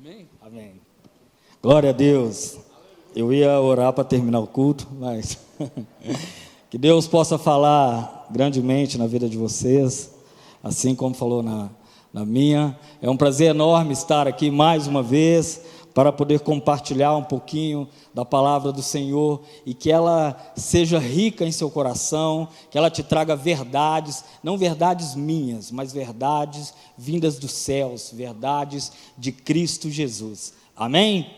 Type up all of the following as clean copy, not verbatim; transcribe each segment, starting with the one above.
Amém? Amém. Glória a Deus. Eu ia orar para terminar o culto, mas que Deus possa falar grandemente na vida de vocês, assim como falou na minha. É um prazer enorme estar aqui mais uma vez para poder compartilhar um pouquinho da palavra do Senhor e que ela seja rica em seu coração, que ela te traga verdades, não verdades minhas, mas verdades vindas dos céus, verdades de Cristo Jesus. Amém?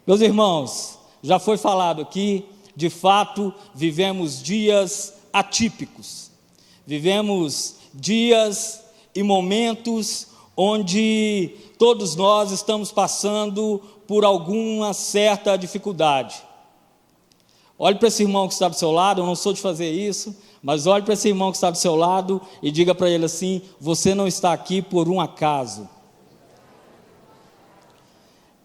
Meus irmãos, já foi falado aqui, de fato, vivemos dias atípicos, vivemos dias e momentos onde todos nós estamos passando por alguma certa dificuldade. Olhe para esse irmão que está do seu lado, eu não sou de fazer isso, mas olhe para esse irmão que está do seu lado e diga para ele assim: você não está aqui por um acaso.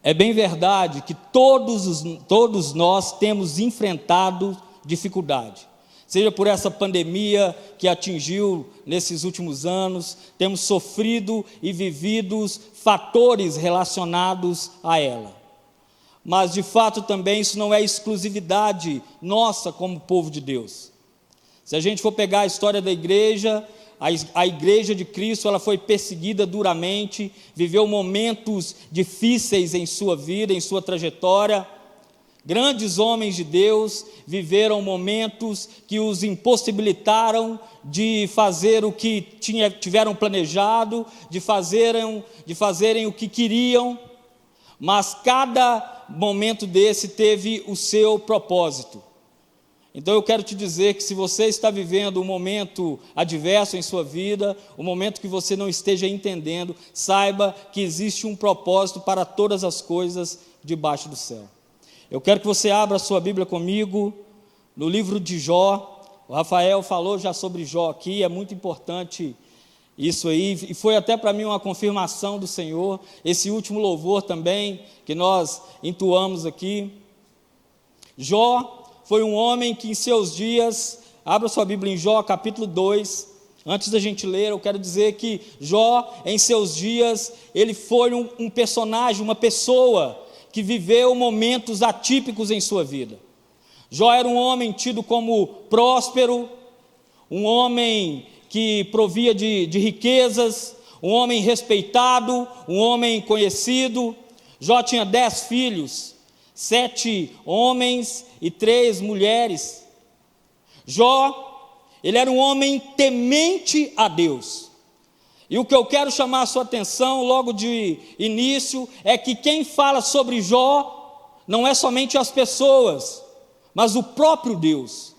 É bem verdade que todos nós temos enfrentado dificuldade, seja por essa pandemia que atingiu nesses últimos anos, temos sofrido e vivido fatores relacionados a ela. Mas de fato também isso não é exclusividade nossa como povo de Deus. Se a gente for pegar a história da igreja, a igreja de Cristo, ela foi perseguida duramente, viveu momentos difíceis em sua vida, em sua trajetória. Grandes homens de Deus viveram momentos que os impossibilitaram de fazer o que tiveram planejado, de fazerem o que queriam, mas cada momento desse teve o seu propósito. Então eu quero te dizer que se você está vivendo um momento adverso em sua vida, um momento que você não esteja entendendo, saiba que existe um propósito para todas as coisas debaixo do céu. Eu quero que você abra a sua Bíblia comigo, no livro de Jó. O Rafael falou já sobre Jó aqui, é muito importante isso aí, e foi até para mim uma confirmação do Senhor, esse último louvor também, que nós entoamos aqui. Jó foi um homem que em seus dias, abra sua Bíblia em Jó, capítulo 2, antes da gente ler, eu quero dizer que Jó, em seus dias, ele foi um personagem, uma pessoa, que viveu momentos atípicos em sua vida. Jó era um homem tido como próspero, um homem que provia de riquezas, um homem respeitado, um homem conhecido. Jó tinha 10 filhos, 7 homens e 3 mulheres. Jó, ele era um homem temente a Deus. E o que eu quero chamar a sua atenção logo de início é que quem fala sobre Jó não é somente as pessoas, mas o próprio Deus.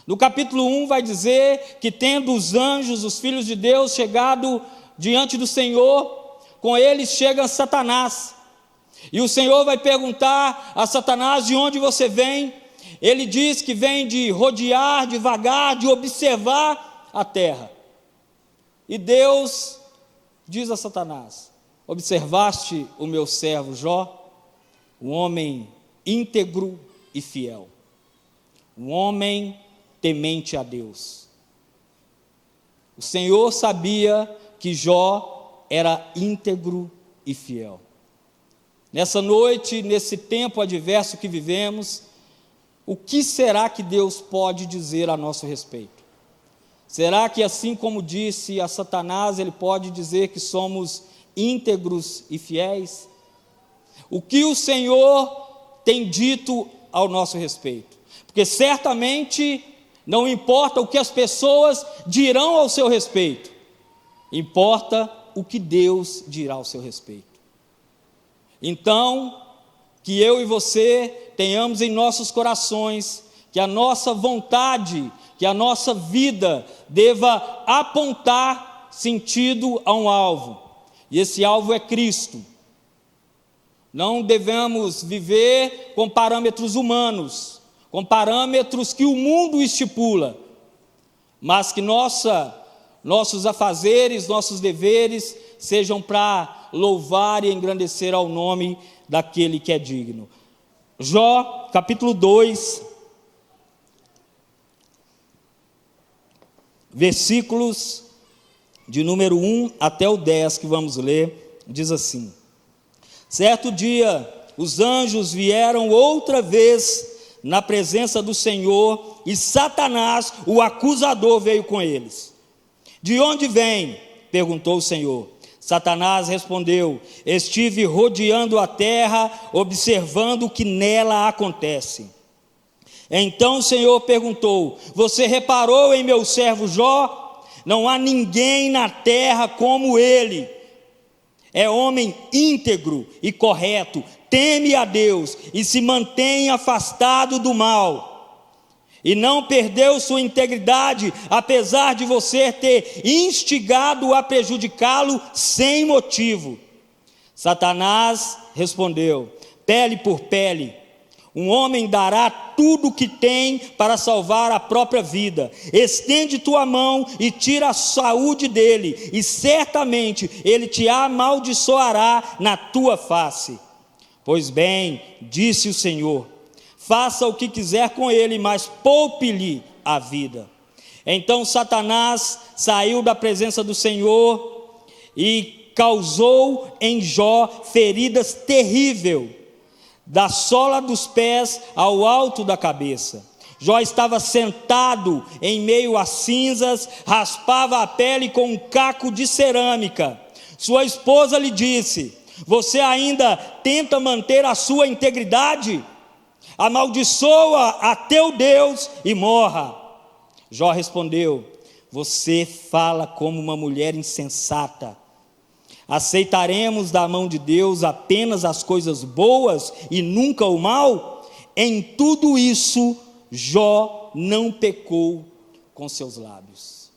No capítulo 1 vai dizer que tendo os anjos, os filhos de Deus, chegado diante do Senhor, com eles chega Satanás. E o Senhor vai perguntar a Satanás: de onde você vem? Ele diz que vem de rodear, de vagar, de observar a terra. E Deus diz a Satanás: observaste o meu servo Jó, um homem íntegro e fiel, um homem temente a Deus. O Senhor sabia que Jó era íntegro e fiel. Nessa noite, nesse tempo adverso que vivemos, o que será que Deus pode dizer a nosso respeito? Será que, assim como disse a Satanás, ele pode dizer que somos íntegros e fiéis? O que o Senhor tem dito ao nosso respeito? Porque certamente não importa o que as pessoas dirão ao seu respeito, importa o que Deus dirá ao seu respeito. Então, que eu e você tenhamos em nossos corações que a nossa vontade, que a nossa vida deva apontar sentido a um alvo, e esse alvo é Cristo. Não devemos viver com parâmetros humanos, com parâmetros que o mundo estipula, mas que nossos afazeres, nossos deveres sejam para louvar e engrandecer ao nome daquele que é digno. Jó, capítulo 2, versículos de número 1 até o 10, que vamos ler, diz assim: Certo dia, os anjos vieram outra vez na presença do Senhor, e Satanás, o acusador, veio com eles. De onde vem? Perguntou o Senhor. Satanás respondeu: estive rodeando a terra, observando o que nela acontece. Então o Senhor perguntou: você reparou em meu servo Jó? Não há ninguém na terra como ele. É homem íntegro e correto, teme a Deus e se mantém afastado do mal. E não perdeu sua integridade, apesar de você ter instigado a prejudicá-lo sem motivo. Satanás respondeu: pele por pele. Um homem dará tudo o que tem para salvar a própria vida. Estende tua mão e tira a saúde dele, e certamente ele te amaldiçoará na tua face. Pois bem, disse o Senhor, faça o que quiser com ele, mas poupe-lhe a vida. Então Satanás saiu da presença do Senhor e causou em Jó feridas terríveis, da sola dos pés ao alto da cabeça. Jó estava sentado em meio às cinzas, raspava a pele com um caco de cerâmica. Sua esposa lhe disse: você ainda tenta manter a sua integridade? Amaldiçoa a teu Deus e morra. Jó respondeu: você fala como uma mulher insensata. Aceitaremos da mão de Deus apenas as coisas boas e nunca o mal? Em tudo isso, Jó não pecou com seus lábios.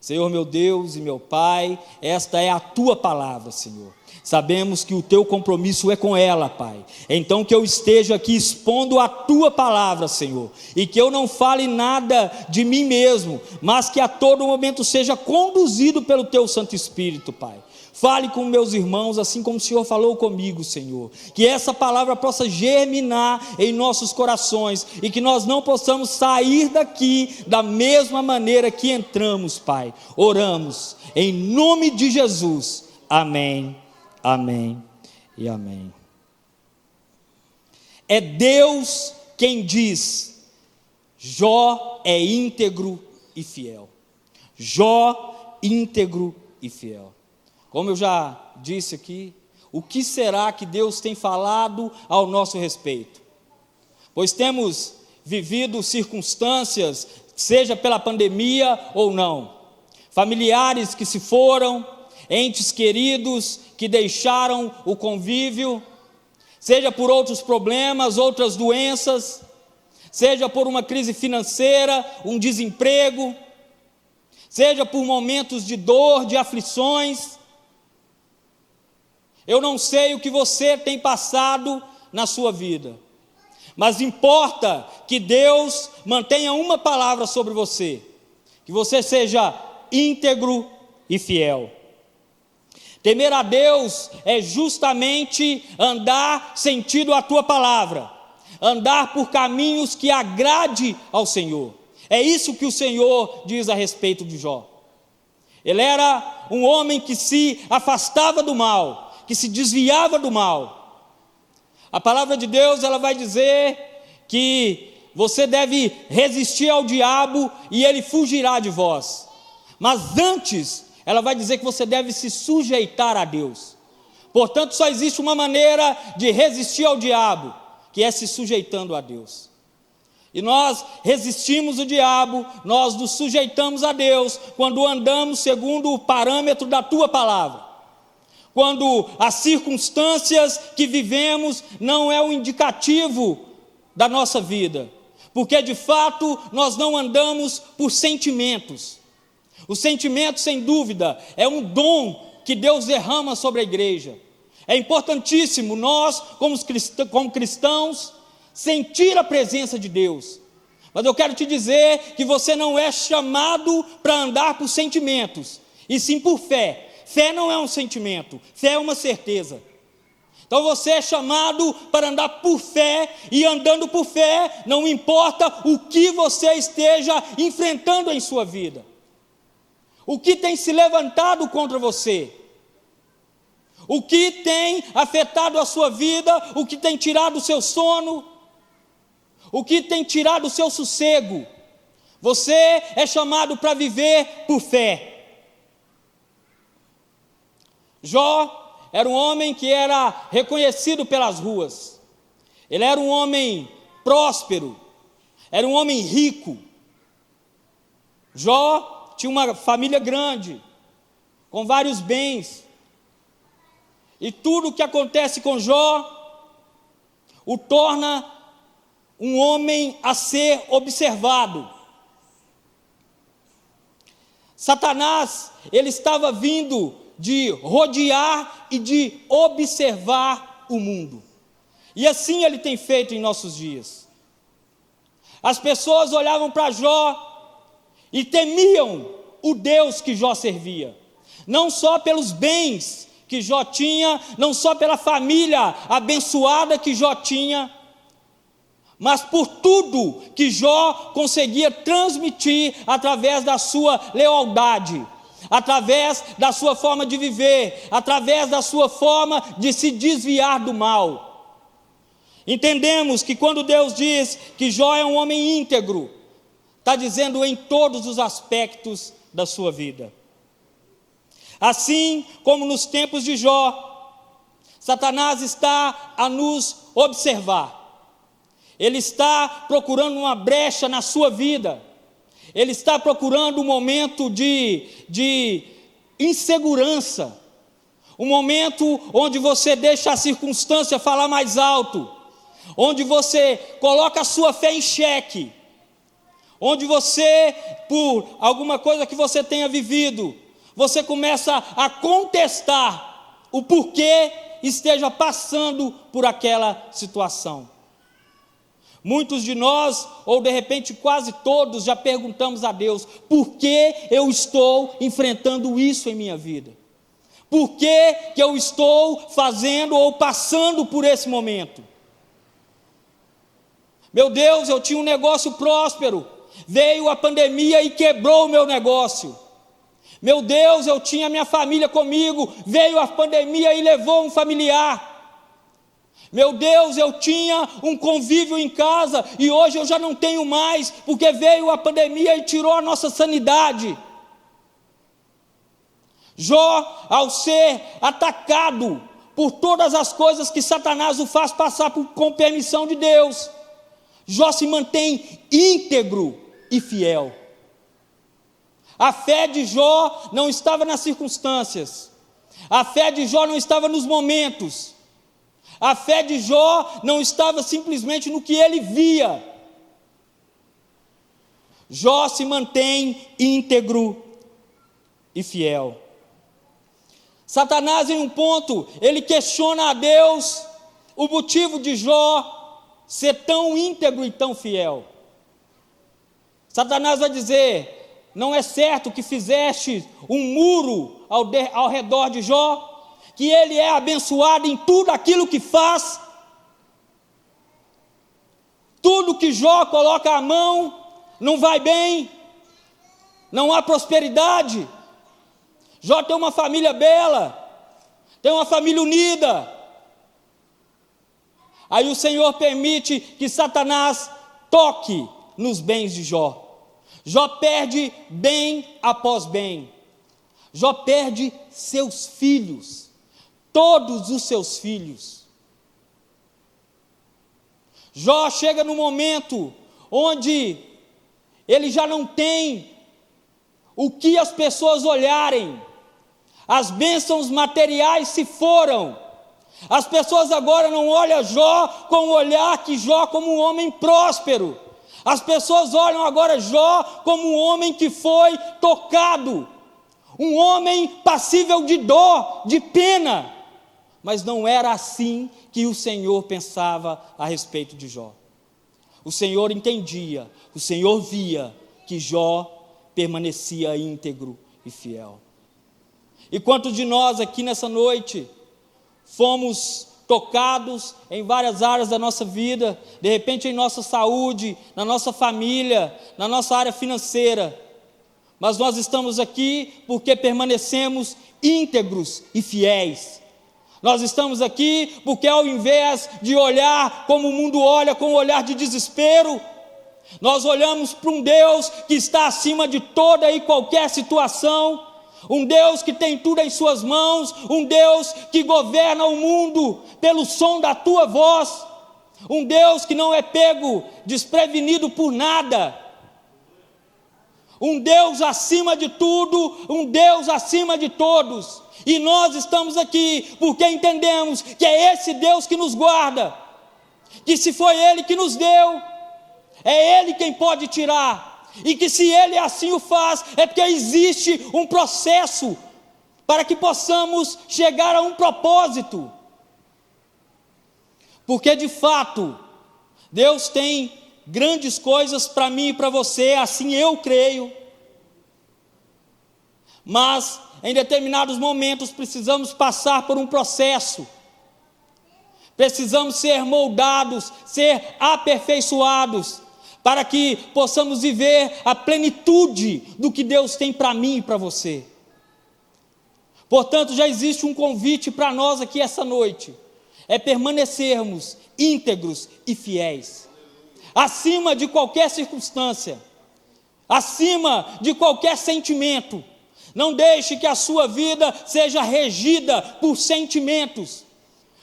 Senhor meu Deus e meu Pai, esta é a tua palavra, Senhor. Sabemos que o teu compromisso é com ela, Pai. Então que eu esteja aqui expondo a tua palavra, Senhor, e que eu não fale nada de mim mesmo, mas que a todo momento seja conduzido pelo teu Santo Espírito, Pai. Fale com meus irmãos, assim como o Senhor falou comigo, Senhor. Que essa palavra possa germinar em nossos corações e que nós não possamos sair daqui da mesma maneira que entramos, Pai. Oramos em nome de Jesus. Amém, amém e amém. É Deus quem diz: Jó é íntegro e fiel. Jó íntegro e fiel. Como eu já disse aqui, o que será que Deus tem falado ao nosso respeito? Pois temos vivido circunstâncias, seja pela pandemia ou não, familiares que se foram, entes queridos que deixaram o convívio, seja por outros problemas, outras doenças, seja por uma crise financeira, um desemprego, seja por momentos de dor, de aflições. Eu não sei o que você tem passado na sua vida, mas importa que Deus mantenha uma palavra sobre você, que você seja íntegro e fiel. Temer a Deus é justamente andar sentido a tua palavra, andar por caminhos que agrade ao Senhor. É isso que o Senhor diz a respeito de Jó. Ele era um homem que se afastava do mal, que se desviava do mal. A palavra de Deus, ela vai dizer que você deve resistir ao diabo e ele fugirá de vós. Mas antes, ela vai dizer que você deve se sujeitar a Deus. Portanto, só existe uma maneira de resistir ao diabo, que é se sujeitando a Deus. E nós resistimos o diabo, nós nos sujeitamos a Deus, quando andamos segundo o parâmetro da tua palavra. Quando as circunstâncias que vivemos não é o indicativo da nossa vida, porque de fato nós não andamos por sentimentos. O sentimento, sem dúvida, é um dom que Deus derrama sobre a igreja. É importantíssimo nós, como cristãos, sentir a presença de Deus. Mas eu quero te dizer que você não é chamado para andar por sentimentos, e sim por fé. Fé não é um sentimento, fé é uma certeza. Então você é chamado para andar por fé, e andando por fé, não importa o que você esteja enfrentando em sua vida, o que tem se levantado contra você, O que tem afetado a sua vida, o que tem tirado o seu sono, o que tem tirado o seu sossego. Você é chamado para viver por fé. Jó era um homem que era reconhecido pelas ruas. Ele era um homem próspero, era um homem rico. Jó tinha uma família grande, com vários bens. E tudo o que acontece com Jó o torna um homem a ser observado. Satanás, ele estava vindo de rodear e de observar o mundo. E assim ele tem feito em nossos dias. As pessoas olhavam para Jó e temiam o Deus que Jó servia. Não só pelos bens que Jó tinha, não só pela família abençoada que Jó tinha, mas por tudo que Jó conseguia transmitir através da sua lealdade, através da sua forma de viver, através da sua forma de se desviar do mal. Entendemos que quando Deus diz que Jó é um homem íntegro, está dizendo em todos os aspectos da sua vida. Assim como nos tempos de Jó, Satanás está a nos observar. Ele está procurando uma brecha na sua vida. Ele está procurando um momento de insegurança. Um momento onde você deixa a circunstância falar mais alto. Onde você coloca a sua fé em xeque. Onde você, por alguma coisa que você tenha vivido, você começa a contestar o porquê esteja passando por aquela situação. Muitos de nós, ou de repente quase todos, já perguntamos a Deus: por que eu estou enfrentando isso em minha vida? Por que eu estou fazendo ou passando por esse momento? Meu Deus, eu tinha um negócio próspero, veio a pandemia e quebrou o meu negócio. Meu Deus, eu tinha minha família comigo, veio a pandemia e levou um familiar. Meu Deus, eu tinha um convívio em casa e hoje eu já não tenho mais, porque veio a pandemia e tirou a nossa sanidade. Jó, ao ser atacado por todas as coisas que Satanás o faz passar com permissão de Deus, Jó se mantém íntegro e fiel. A fé de Jó não estava nas circunstâncias. A fé de Jó não estava nos momentos. A fé de Jó não estava simplesmente no que ele via. Jó se mantém íntegro e fiel. Satanás, em um ponto, ele questiona a Deus o motivo de Jó ser tão íntegro e tão fiel. Satanás vai dizer: não é certo que fizeste um muro ao redor de Jó, que ele é abençoado em tudo aquilo que faz, tudo que Jó coloca a mão não vai bem, não há prosperidade. Jó tem uma família bela, tem uma família unida. Aí o Senhor permite que Satanás toque nos bens de Jó. Jó perde bem após bem. Jó perde seus filhos, todos os seus filhos. Jó chega no momento onde ele já não tem o que as pessoas olharem. As bênçãos materiais se foram. As pessoas agora não olham Jó com o olhar que Jó como um homem próspero. As pessoas olham agora Jó como um homem que foi tocado, um homem passível de dor, de pena. Mas não era assim que o Senhor pensava a respeito de Jó. O Senhor entendia, o Senhor via que Jó permanecia íntegro e fiel. E quantos de nós aqui nessa noite fomos tocados em várias áreas da nossa vida, de repente em nossa saúde, na nossa família, na nossa área financeira, mas nós estamos aqui porque permanecemos íntegros e fiéis, Nós estamos aqui porque, ao invés de olhar como o mundo olha, com um olhar de desespero, nós olhamos para um Deus que está acima de toda e qualquer situação, um Deus que tem tudo em suas mãos, um Deus que governa o mundo pelo som da tua voz, um Deus que não é pego desprevenido por nada, um Deus acima de tudo, um Deus acima de todos. E nós estamos aqui porque entendemos que é esse Deus que nos guarda, que se foi Ele que nos deu, é Ele quem pode tirar, e que se Ele assim o faz, é porque existe um processo para que possamos chegar a um propósito. Porque de fato, Deus tem grandes coisas para mim e para você, assim eu creio. Mas em determinados momentos precisamos passar por um processo. Precisamos ser moldados, ser aperfeiçoados, para que possamos viver a plenitude do que Deus tem para mim e para você. Portanto, já existe um convite para nós aqui essa noite, é permanecermos íntegros e fiéis, acima de qualquer circunstância, acima de qualquer sentimento. Não deixe que a sua vida seja regida por sentimentos,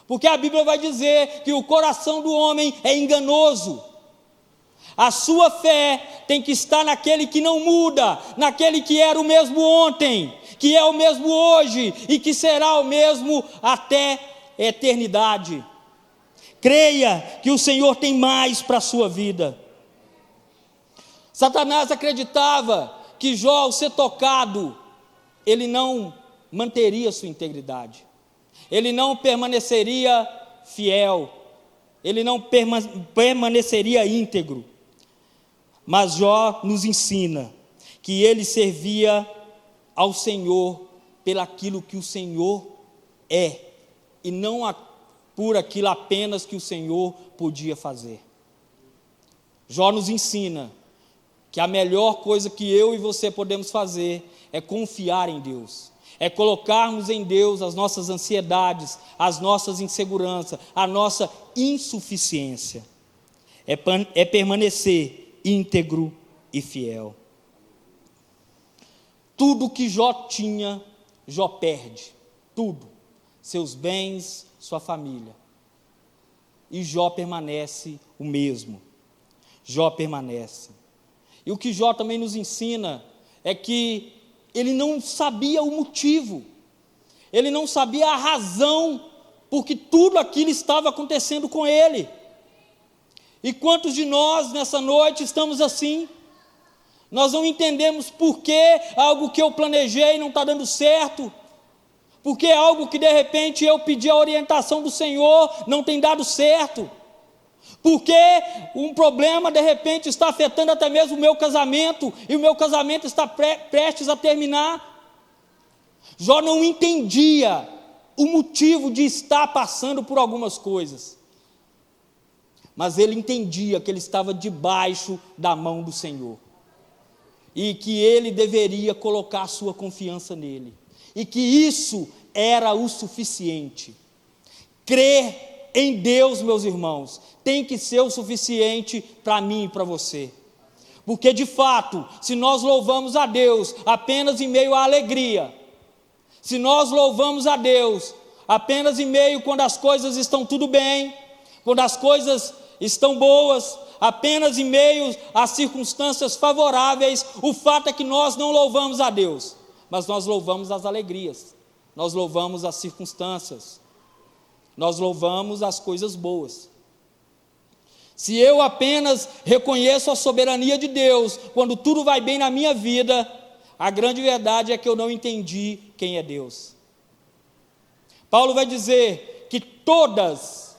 porque a Bíblia vai dizer que o coração do homem é enganoso. A sua fé tem que estar naquele que não muda, naquele que era o mesmo ontem, que é o mesmo hoje e que será o mesmo até a eternidade. Creia que o Senhor tem mais para a sua vida. Satanás acreditava que Jó, ao ser tocado, ele não manteria sua integridade, ele não permaneceria fiel, ele não permaneceria íntegro. Mas Jó nos ensina que ele servia ao Senhor pelaquilo que o Senhor é, e não por aquilo apenas que o Senhor podia fazer. Jó nos ensina que a melhor coisa que eu e você podemos fazer é confiar em Deus, é colocarmos em Deus as nossas ansiedades, as nossas inseguranças, a nossa insuficiência, é permanecer íntegro e fiel. Tudo que Jó tinha, Jó perde, tudo, seus bens, sua família, e Jó permanece o mesmo, Jó permanece. E o que Jó também nos ensina é que ele não sabia o motivo, ele não sabia a razão porque tudo aquilo estava acontecendo com ele. E quantos de nós nessa noite estamos assim? Nós não entendemos por que algo que eu planejei não está dando certo, porque algo que de repente eu pedi a orientação do Senhor não tem dado certo, porque um problema de repente está afetando até mesmo o meu casamento, e o meu casamento está prestes a terminar. Jó não entendia o motivo de estar passando por algumas coisas, mas ele entendia que ele estava debaixo da mão do Senhor, e que ele deveria colocar a sua confiança nele, e que isso era o suficiente. Crer em Deus, meus irmãos, tem que ser o suficiente para mim e para você, porque de fato, se nós louvamos a Deus apenas em meio à alegria, se nós louvamos a Deus apenas em meio quando as coisas estão tudo bem, quando as coisas estão boas, apenas em meio às circunstâncias favoráveis, o fato é que nós não louvamos a Deus, mas nós louvamos as alegrias, nós louvamos as circunstâncias, nós louvamos as coisas boas. Se eu apenas reconheço a soberania de Deus quando tudo vai bem na minha vida, a grande verdade é que eu não entendi quem é Deus. Paulo vai dizer que todas,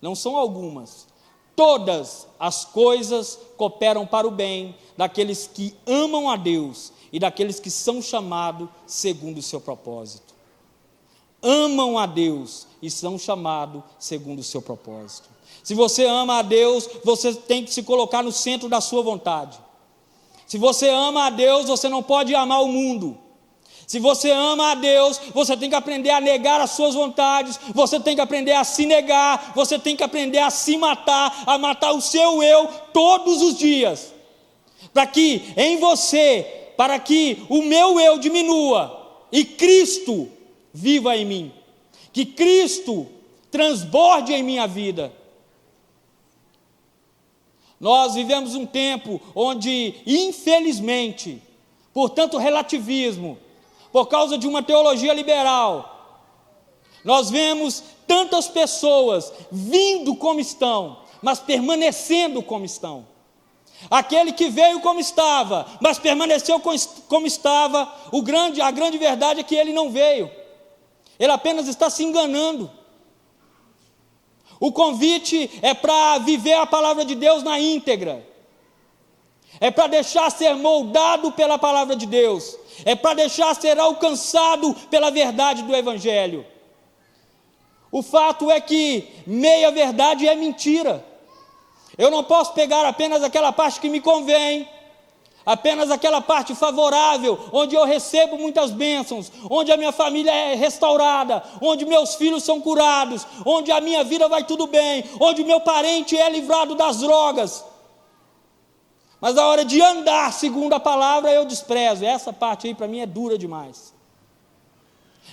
não são algumas, todas as coisas cooperam para o bem daqueles que amam a Deus e daqueles que são chamados segundo o seu propósito. Amam a Deus e são chamados segundo o seu propósito. Se você ama a Deus, você tem que se colocar no centro da sua vontade. Se você ama a Deus, você não pode amar o mundo. Se você ama a Deus, você tem que aprender a negar as suas vontades, você tem que aprender a se negar, você tem que aprender a se matar, a matar o seu eu todos os dias, para que em você, para que o meu eu diminua e Cristo viva em mim, que Cristo transborde em minha vida. Nós vivemos um tempo onde, infelizmente, por tanto relativismo, por causa de uma teologia liberal, nós vemos tantas pessoas vindo como estão, mas permanecendo como estão. Aquele que veio como estava, mas permaneceu como estava, a grande verdade é que ele não veio, ele apenas está se enganando. O convite é para viver a palavra de Deus na íntegra, é para deixar ser moldado pela palavra de Deus, é para deixar ser alcançado pela verdade do Evangelho. O fato é que meia verdade é mentira. Eu não posso pegar apenas aquela parte que me convém, apenas aquela parte favorável, onde eu recebo muitas bênçãos, onde a minha família é restaurada, onde meus filhos são curados, onde a minha vida vai tudo bem, onde o meu parente é livrado das drogas. Mas na hora de andar segundo a palavra eu desprezo. Essa parte aí para mim é dura demais.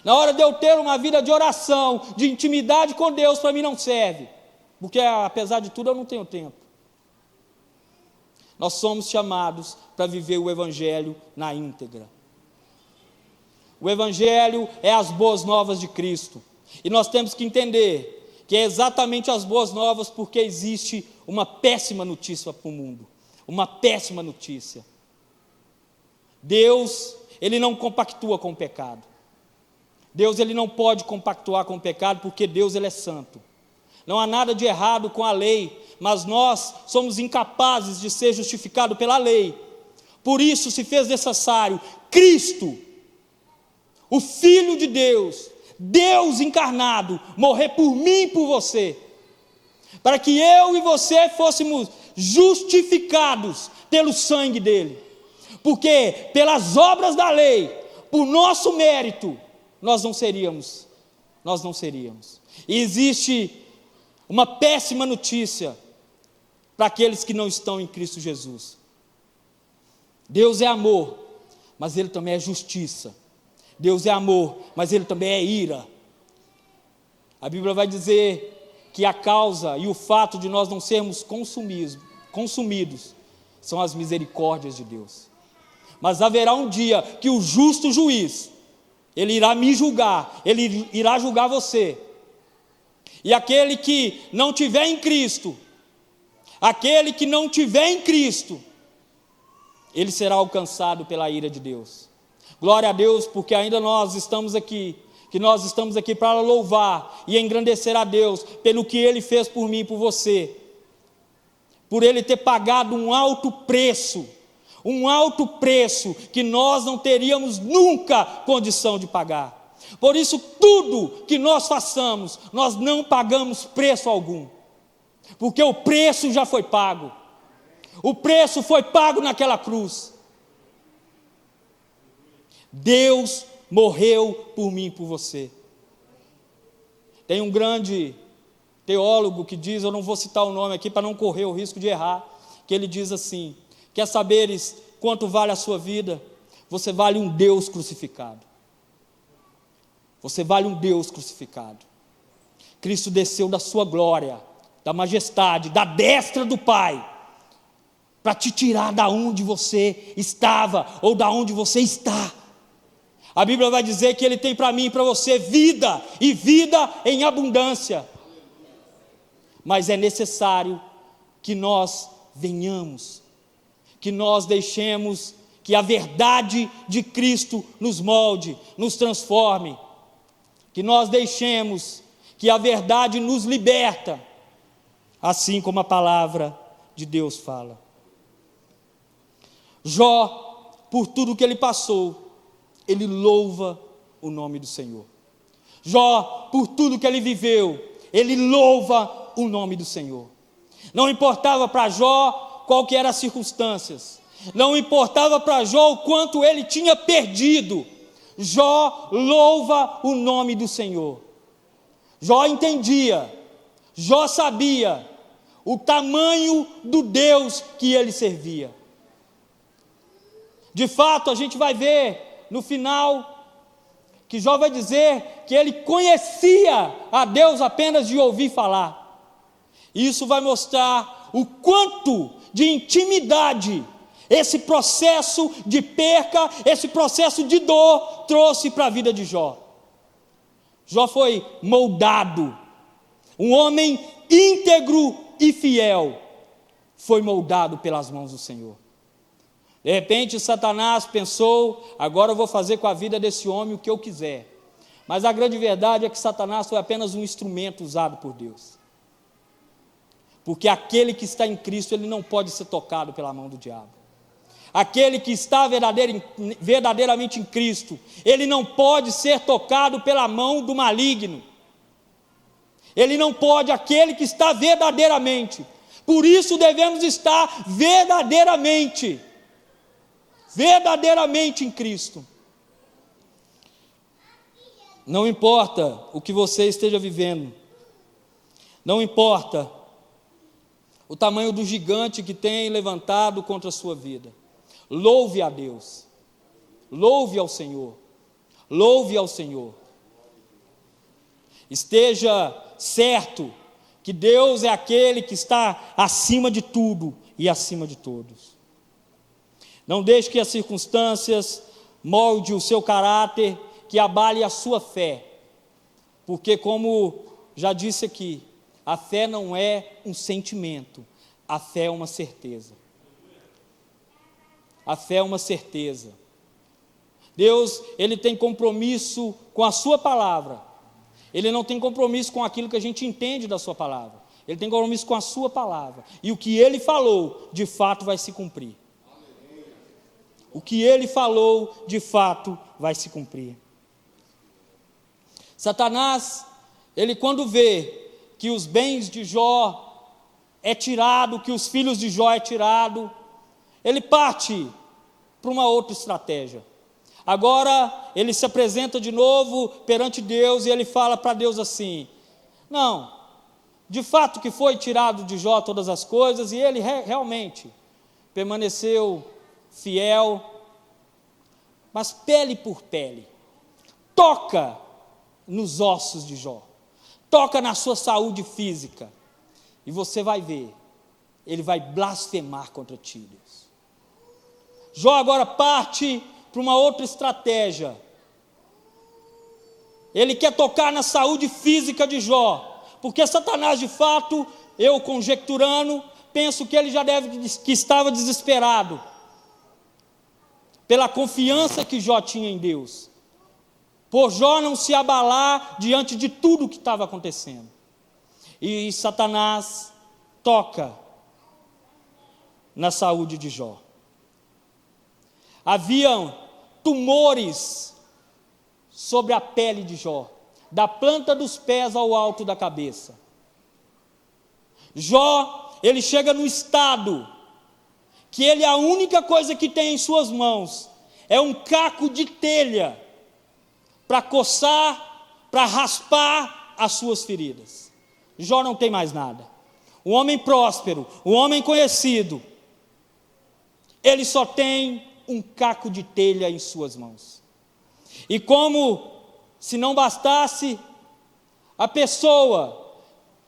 Na hora de eu ter uma vida de oração, de intimidade com Deus, para mim não serve, porque apesar de tudo eu não tenho tempo. Nós somos chamados para viver o Evangelho na íntegra. O Evangelho é as boas novas de Cristo, e nós temos que entender que é exatamente as boas novas porque existe uma péssima notícia para o mundo. Uma péssima notícia. Deus, Ele não compactua com o pecado. Deus, Ele não pode compactuar com o pecado, porque Deus, Ele é santo. Não há nada de errado com a lei, mas nós somos incapazes de ser justificados pela lei. Por isso se fez necessário Cristo, o Filho de Deus, Deus encarnado, morrer por mim e por você, para que eu e você fôssemos justificados pelo sangue dele, porque pelas obras da lei, por nosso mérito, nós não seríamos. E existe uma péssima notícia para aqueles que não estão em Cristo Jesus. Deus é amor, mas Ele também é justiça. Deus é amor, mas Ele também é ira. A Bíblia vai dizer que a causa e o fato de nós não sermos consumidos são as misericórdias de Deus. Mas haverá um dia que o justo juiz, ele irá me julgar, ele irá julgar você. E aquele que não tiver em Cristo, ele será alcançado pela ira de Deus. Glória a Deus, porque ainda nós estamos aqui, para louvar e engrandecer a Deus pelo que Ele fez por mim e por você, por Ele ter pagado um alto preço que nós não teríamos nunca condição de pagar. Por isso, tudo que nós façamos, nós não pagamos preço algum, porque o preço já foi pago. O preço foi pago naquela cruz. Deus morreu por mim e por você. Tem um grande teólogo que diz, eu não vou citar o nome aqui para não correr o risco de errar, que ele diz assim: quer saberes quanto vale a sua vida? Você vale um Deus crucificado. Você vale um Deus crucificado. Cristo desceu da sua glória, da majestade, da destra do Pai, para te tirar da onde você estava, ou da onde você está. A Bíblia vai dizer que Ele tem para mim e para você vida, e vida em abundância. Mas é necessário que nós venhamos, que nós deixemos que a verdade de Cristo nos molde, nos transforme, que nós deixemos que a verdade nos liberta, assim como a palavra de Deus fala. Jó, por tudo que ele passou, ele louva o nome do Senhor. Jó, por tudo que ele viveu, ele louva o nome do Senhor. Não importava para Jó qual que eram as circunstâncias, não importava para Jó o quanto ele tinha perdido. Jó louva o nome do Senhor. Jó entendia, Jó sabia o tamanho do Deus que ele servia. De fato, a gente vai ver no final que Jó vai dizer que ele conhecia a Deus apenas de ouvir falar. Isso vai mostrar o quanto de intimidade esse processo de perca, esse processo de dor trouxe para a vida de Jó. Jó foi moldado, um homem íntegro e fiel, foi moldado pelas mãos do Senhor. De repente Satanás pensou, agora eu vou fazer com a vida desse homem o que eu quiser. Mas a grande verdade é que Satanás foi apenas um instrumento usado por Deus. Porque aquele que está em Cristo, ele não pode ser tocado pela mão do diabo. Aquele que está verdadeiramente em Cristo, ele não pode ser tocado pela mão do maligno. Ele não pode, aquele que está verdadeiramente. Por isso devemos estar verdadeiramente em Cristo. Não importa o que você esteja vivendo, não importa o tamanho do gigante que tem levantado contra a sua vida, louve a Deus, louve ao Senhor, louve ao Senhor. Esteja certo que Deus é aquele que está acima de tudo e acima de todos. Não deixe que as circunstâncias molde o seu caráter, que abale a sua fé, porque, como já disse aqui, a fé não é um sentimento, a fé é uma certeza. A fé é uma certeza. Deus, ele tem compromisso com a sua palavra. Ele não tem compromisso com aquilo que a gente entende da sua palavra. Ele tem compromisso com a sua palavra. E o que ele falou, de fato vai se cumprir. O que ele falou, de fato vai se cumprir. Satanás, ele quando vê que os bens de Jó é tirado, que os filhos de Jó é tirado, ele parte para uma outra estratégia. Agora ele se apresenta de novo perante Deus e ele fala para Deus assim: não, de fato que foi tirado de Jó todas as coisas, e ele realmente permaneceu fiel, mas pele por pele, toca nos ossos de Jó, toca na sua saúde física, e você vai ver, ele vai blasfemar contra ti, Deus. Jó agora parte para uma outra estratégia. Ele quer tocar na saúde física de Jó, porque Satanás, de fato, eu conjecturando, penso que ele já que estava desesperado pela confiança que Jó tinha em Deus, por Jó não se abalar diante de tudo o que estava acontecendo. E Satanás toca na saúde de Jó. Haviam tumores sobre a pele de Jó, da planta dos pés ao alto da cabeça. Jó, ele chega no estado que ele, a única coisa que tem em suas mãos é um caco de telha para coçar, para raspar as suas feridas. Jó não tem mais nada. O homem próspero, o homem conhecido, ele só tem um caco de telha em suas mãos. E como se não bastasse, a pessoa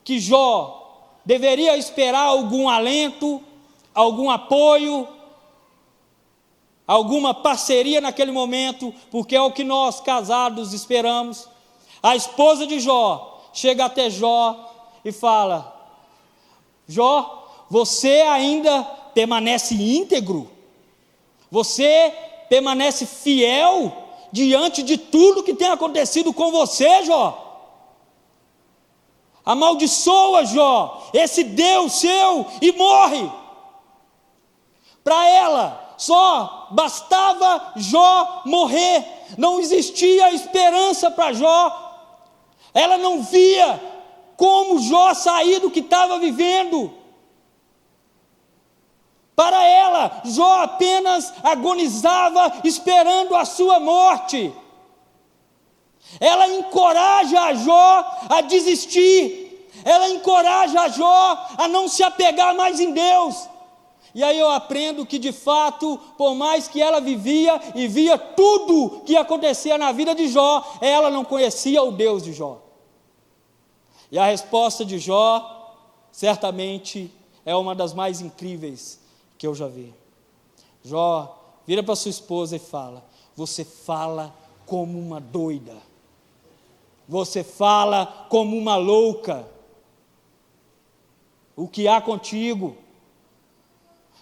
que Jó deveria esperar algum alento, algum apoio, alguma parceria naquele momento, porque é o que nós casados esperamos. A esposa de Jó chega até Jó e fala: Jó, você ainda permanece íntegro? Você permanece fiel diante de tudo que tem acontecido com você, Jó? Amaldiçoa, Jó, esse Deus seu e morre. Para ela, só bastava Jó morrer, não existia esperança para Jó. Ela não via como Jó sair do que estava vivendo. Para ela, Jó apenas agonizava esperando a sua morte. Ela encoraja a Jó a desistir, ela encoraja a Jó a não se apegar mais em Deus. E aí eu aprendo que de fato, por mais que ela vivia e via tudo que acontecia na vida de Jó, ela não conhecia o Deus de Jó. E a resposta de Jó, certamente, é uma das mais incríveis que eu já vi. Jó vira para sua esposa e fala: você fala como uma doida, você fala como uma louca, o que há contigo?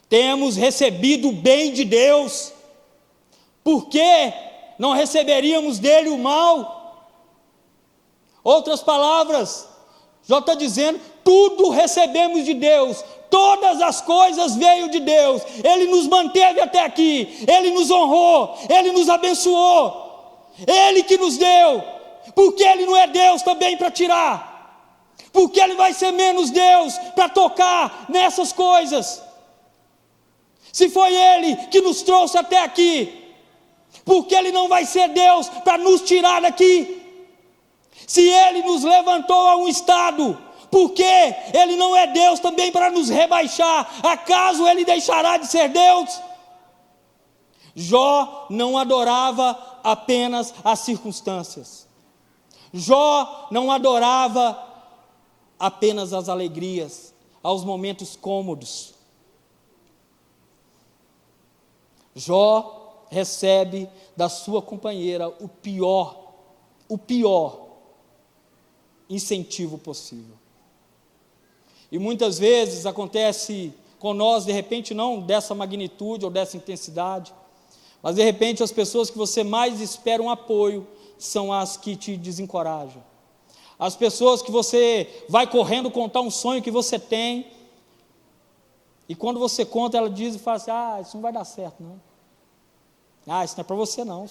Temos recebido o bem de Deus, por que não receberíamos dele o mal? Outras palavras, Jó está dizendo: tudo recebemos de Deus, todas as coisas veio de Deus, Ele nos manteve até aqui, Ele nos honrou, Ele nos abençoou, Ele que nos deu, porque Ele não é Deus também para tirar, porque Ele vai ser menos Deus para tocar nessas coisas. Se foi Ele que nos trouxe até aqui, porque Ele não vai ser Deus para nos tirar daqui? Se Ele nos levantou a um estado, porque Ele não é Deus também para nos rebaixar? Acaso Ele deixará de ser Deus? Jó não adorava apenas as circunstâncias, Jó não adorava apenas as alegrias, aos momentos cômodos. Jó recebe da sua companheira o pior incentivo possível. E muitas vezes acontece com nós, de repente não dessa magnitude ou dessa intensidade, mas de repente as pessoas que você mais espera um apoio são as que te desencorajam. As pessoas que você vai correndo contar um sonho que você tem, e quando você conta, ela diz e fala assim: isso não vai dar certo não. Isso não é para você não.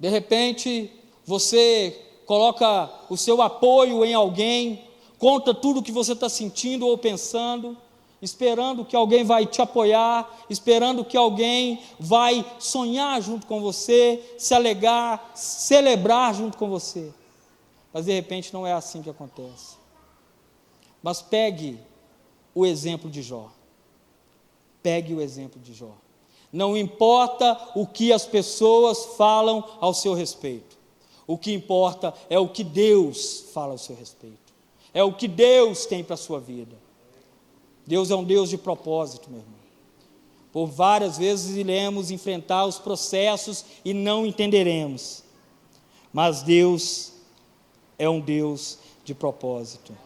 De repente, você coloca o seu apoio em alguém, conta tudo o que você está sentindo ou pensando, esperando que alguém vai te apoiar, esperando que alguém vai sonhar junto com você, se alegrar, celebrar junto com você. Mas de repente não é assim que acontece. Mas pegue o exemplo de Jó. Pegue o exemplo de Jó. Não importa o que as pessoas falam ao seu respeito. O que importa é o que Deus fala ao seu respeito. É o que Deus tem para a sua vida. Deus é um Deus de propósito, meu irmão. Por várias vezes iremos enfrentar os processos e não entenderemos. Mas Deus é um Deus de propósito.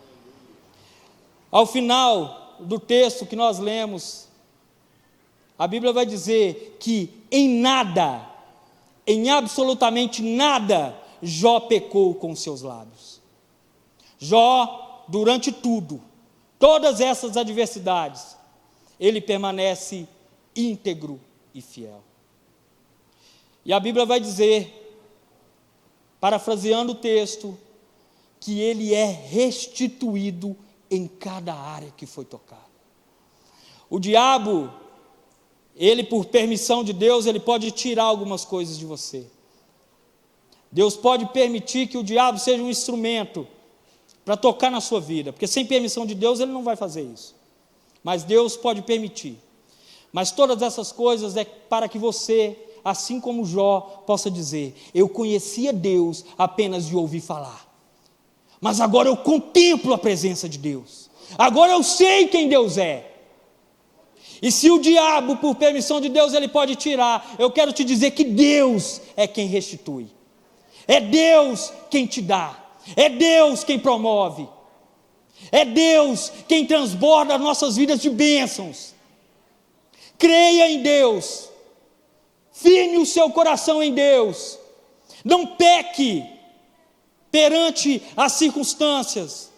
Ao final do texto que nós lemos, a Bíblia vai dizer que em nada, em absolutamente nada, Jó pecou com seus lábios. Jó, durante tudo, todas essas adversidades, ele permanece íntegro e fiel. E a Bíblia vai dizer, parafraseando o texto, que ele é restituído em cada área que foi tocado. O diabo, ele, por permissão de Deus, ele pode tirar algumas coisas de você. Deus pode permitir que o diabo seja um instrumento para tocar na sua vida, porque sem permissão de Deus ele não vai fazer isso. Mas Deus pode permitir. Mas todas essas coisas é para que você, assim como Jó, possa dizer: eu conhecia Deus apenas de ouvir falar, mas agora eu contemplo a presença de Deus, agora eu sei quem Deus é. E se o diabo, por permissão de Deus, ele pode tirar, eu quero te dizer que Deus é quem restitui, é Deus quem te dá, é Deus quem promove, é Deus quem transborda as nossas vidas de bênçãos. Creia em Deus, firme o seu coração em Deus, não peque perante as circunstâncias,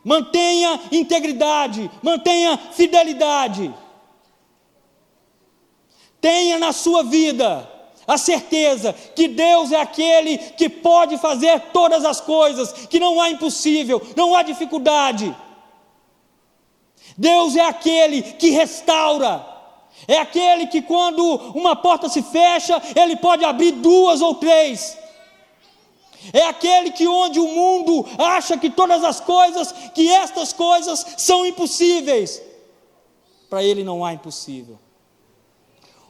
mantenha integridade, mantenha fidelidade, tenha na sua vida a certeza que Deus é aquele que pode fazer todas as coisas, que não há impossível, não há dificuldade. Deus é aquele que restaura, É aquele que quando uma porta se fecha, ele pode abrir 2 ou 3. É aquele que onde o mundo acha que todas as coisas, que estas coisas são impossíveis, para ele não há impossível.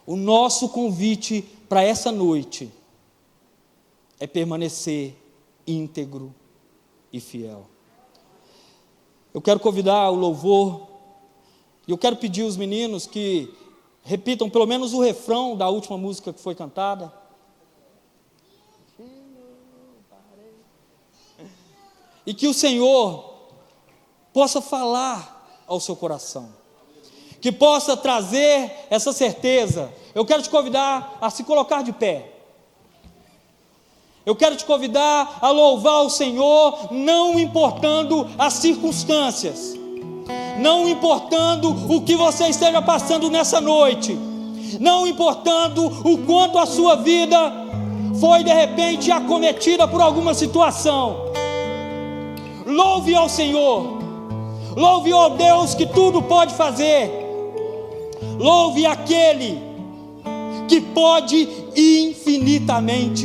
O nosso convite para essa noite é permanecer íntegro e fiel. Eu quero convidar o louvor, e eu quero pedir aos meninos que repitam pelo menos o refrão da última música que foi cantada. E que o Senhor possa falar ao seu coração, que possa trazer essa certeza. Eu quero te convidar a se colocar de pé. Eu quero te convidar a louvar o Senhor, não importando as circunstâncias, não importando o que você esteja passando nessa noite, não importando o quanto a sua vida foi de repente acometida por alguma situação. Louve ao Senhor, louve ao Deus que tudo pode fazer, louve aquele que pode infinitamente